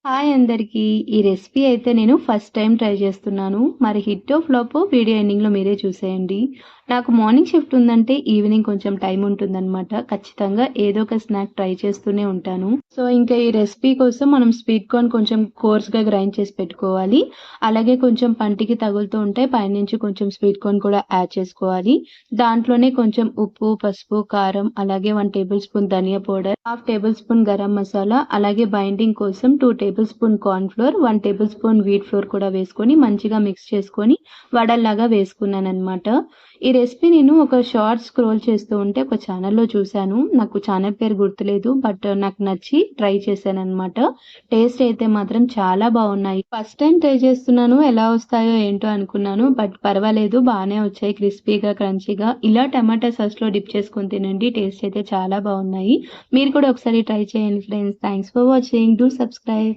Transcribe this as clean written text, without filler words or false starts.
Hi అందరికీ. ఈ recipe అయితే నేను ఫస్ట్ టైం ట్రై చేస్తున్నాను. మరి హిట్టో ఫ్లాపో వీడియో ఎండింగ్‌లో మీరే చూసేయండి. నాకు మార్నింగ్ షిఫ్ట్ ఉందంటే ఈవినింగ్ కొంచెం టైం ఉంటుందనమాట. ఖచ్చితంగా ఏదో ఒక స్నాక్ ట్రై చేస్తూనే ఉంటాను. సో, ఇంకా ఈ రెసిపీ కోసం మనం స్వీట్ కార్న్ కొంచెం కోర్స్‌గా గ్రైండ్ చేసి పెట్టుకోవాలి. అలాగే కొంచెం పంటికి తగులుతూ ఉంటే పైనుంచి కొంచెం స్వీట్ కార్న్ కూడా యాడ్ చేసుకోవాలి. దాంట్లోనే కొంచెం ఉప్పు, పసుపు, కారం అలాగే 1 టేబుల్ స్పూన్ ధనియా powder, half tablespoon garam masala, అలాగే బైండింగ్ కోసం 2 tablespoon corn flour, 1 tablespoon wheat flour కూడా వేసుకొని మంచిగా మిక్స్ చేసుకొని వడల్లాగా వేసుకున్నాననమాట. ఈ రెసిపీ నేను ఒక షార్ట్ స్క్రోల్ చేస్తూ ఉంటే ఒక ఛానల్‌లో చూశాను. నాకు ఛానల్ పేరు గుర్తులేదు. బట్ నాకు నచ్చి ట్రై చేశాననమాట. టేస్ట్ అయితే మాత్రం చాలా బాగున్నాయి. ఫస్ట్ టైం ట్రై చేస్తున్నాను. ఎలా వస్తాయో ఏంటో అనుకున్నాను. బట్ పర్వాలేదు బానే వచ్చాయి. క్రిస్పీగా, క్రంచీగా. ఇలా టమాటా సాస్‌లో డిప్ చేసుకొని తినండి. టేస్ట్ అయితే చాలా బాగున్నాయి. మీరు కూడా ఒకసారి ట్రై చేయండి friends. Thanks for watching. Do subscribe.